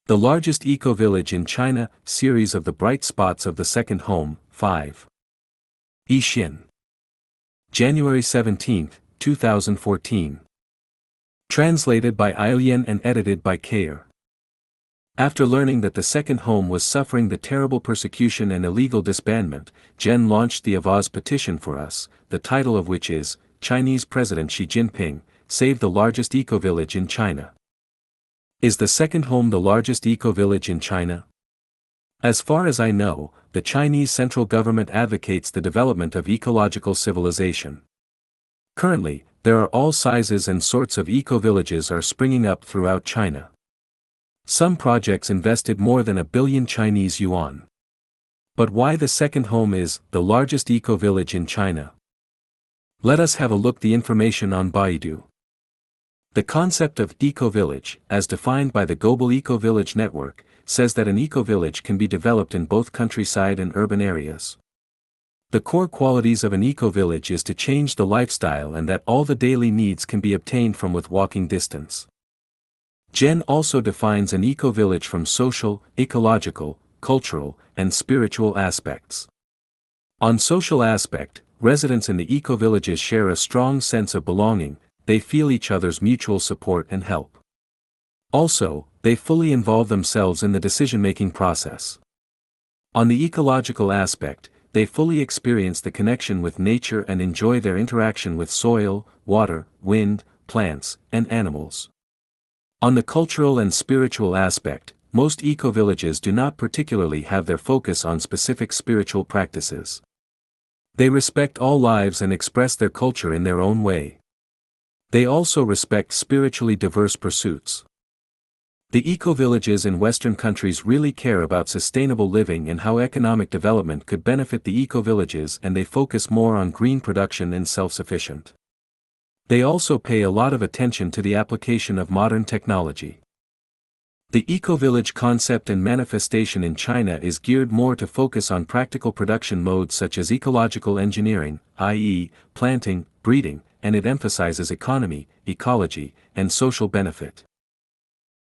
The largest eco-village in China, series of the bright spots of the second home, 5. Yixin. January 17, 2014. Translated by Ailian and edited by Kair. After learning that the second home was suffering the terrible persecution and illegal disbandment, Jen launched the Avaz petition for us, the title of which is, Chinese President Xi Jinping, Save the Largest Eco-Village in China. Is the second home the largest eco-village in China? As far as I know, the Chinese central government advocates the development of ecological civilization. Currently, there are all sizes and sorts of eco-villages are springing up throughout China. Some projects invested more than 1 billion Chinese yuan. But why the second home is the largest eco-village in China? Let us have a look the information on Baidu. The concept of eco-village, as defined by the Global Eco-Village Network, says that an eco-village can be developed in both countryside and urban areas. The core qualities of an eco-village is to change the lifestyle and that all the daily needs can be obtained from with walking distance. Jen also defines an eco-village from social, ecological, cultural, and spiritual aspects. On social aspect, residents in the eco-villages share a strong sense of belonging. They feel each other's mutual support and help. Also, they fully involve themselves in the decision-making process. On the ecological aspect, they fully experience the connection with nature and enjoy their interaction with soil, water, wind, plants, and animals. On the cultural and spiritual aspect, most eco-villages do not particularly have their focus on specific spiritual practices. They respect all lives and express their culture in their own way. They also respect spiritually diverse pursuits. The eco-villages in Western countries really care about sustainable living and how economic development could benefit the eco-villages, and they focus more on green production and self-sufficient. They also pay a lot of attention to the application of modern technology. The eco-village concept and manifestation in China is geared more to focus on practical production modes such as ecological engineering, i.e., planting, breeding, and it emphasizes economy, ecology, and social benefit.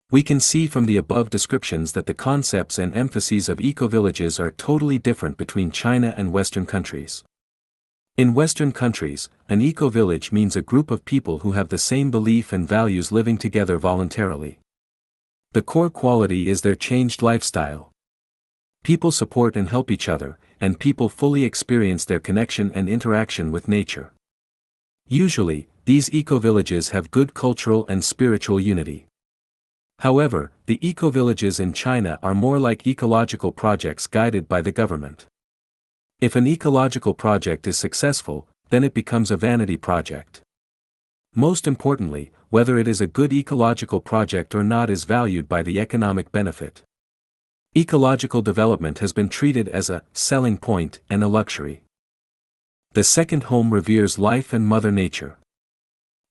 We can see from the above descriptions that the concepts and emphases of eco-villages are totally different between China and Western countries. In Western countries, an eco-village means a group of people who have the same belief and values living together voluntarily. The core quality is their changed lifestyle. People support and help each other, and people fully experience their connection and interaction with nature. Usually, these eco-villages have good cultural and spiritual unity. However, the eco-villages in China are more like ecological projects guided by the government. If an ecological project is successful, then it becomes a vanity project. Most importantly, whether it is a good ecological project or not is valued by the economic benefit. Ecological development has been treated as a selling point and a luxury. The second home reveres life and Mother Nature.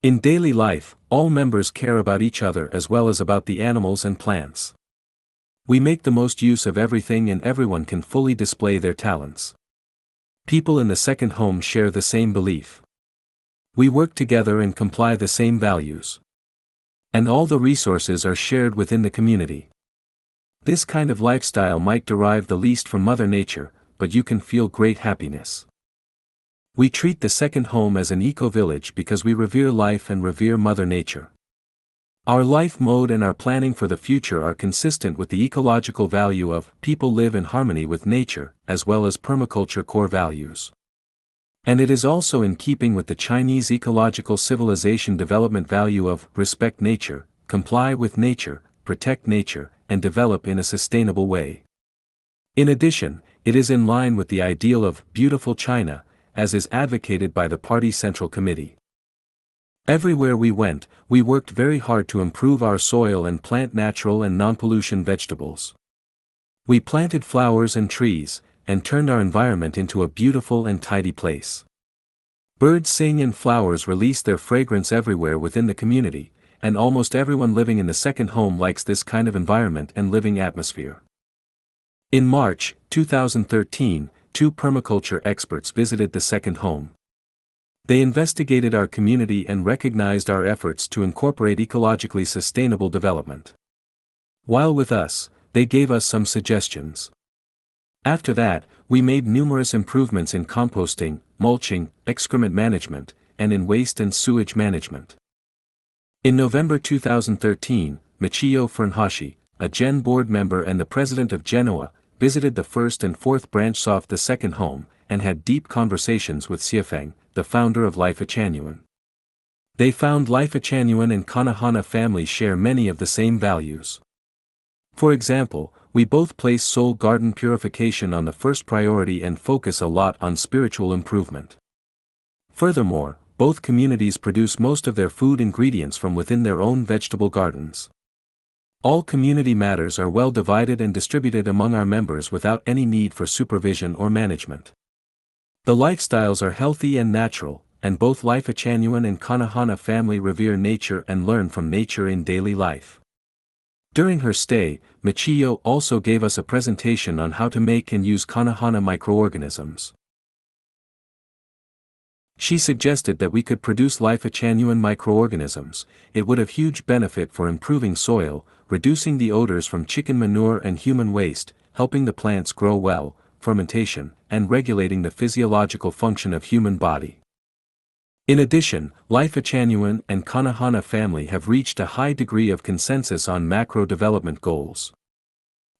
In daily life, all members care about each other as well as about the animals and plants. We make the most use of everything and everyone can fully display their talents. People in the second home share the same belief. We work together and comply the same values. And all the resources are shared within the community. This kind of lifestyle might derive the least from Mother Nature, but you can feel great happiness. We treat the second home as an eco-village because we revere life and revere Mother Nature. Our life mode and our planning for the future are consistent with the ecological value of people live in harmony with nature, as well as permaculture core values. And it is also in keeping with the Chinese ecological civilization development value of respect nature, comply with nature, protect nature, and develop in a sustainable way. In addition, it is in line with the ideal of beautiful China, as is advocated by the Party Central Committee. Everywhere we went, we worked very hard to improve our soil and plant natural and non-pollution vegetables. We planted flowers and trees, and turned our environment into a beautiful and tidy place. Birds sing and flowers release their fragrance everywhere within the community, and almost everyone living in the second home likes this kind of environment and living atmosphere. In March 2013, 2 permaculture experts visited the second home. They investigated our community and recognized our efforts to incorporate ecologically sustainable development. While with us, they gave us some suggestions. After that, we made numerous improvements in composting, mulching, excrement management, and in waste and sewage management. In November 2013, Michiyo Funahashi, a Gen board member and the president of Genoa, visited the first and fourth branch of the second home, and had deep conversations with Xiafeng, the founder of Lifechanyuan. They found Lifechanyuan and Kanahana families share many of the same values. For example, we both place soul garden purification on the first priority and focus a lot on spiritual improvement. Furthermore, both communities produce most of their food ingredients from within their own vegetable gardens. All community matters are well divided and distributed among our members without any need for supervision or management. The lifestyles are healthy and natural, and both Lifechanyuan and Kanahana family revere nature and learn from nature in daily life. During her stay, Michiyo also gave us a presentation on how to make and use Kanahana microorganisms. She suggested that we could produce Lifechanyuan microorganisms. It would have huge benefit for improving soil, reducing the odors from chicken manure and human waste, helping the plants grow well, fermentation, and regulating the physiological function of human body. In addition, Lifechanyuan and Kanahana family have reached a high degree of consensus on macro development goals.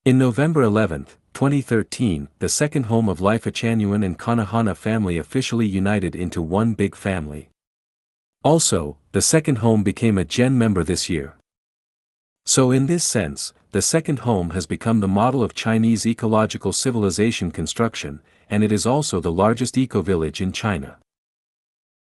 In November 11, 2013, the second home of Lifechanyuan and Kanahana family officially united into one big family. Also, the second home became a Gen member this year. So in this sense, the second home has become the model of Chinese ecological civilization construction, and it is also the largest eco-village in China.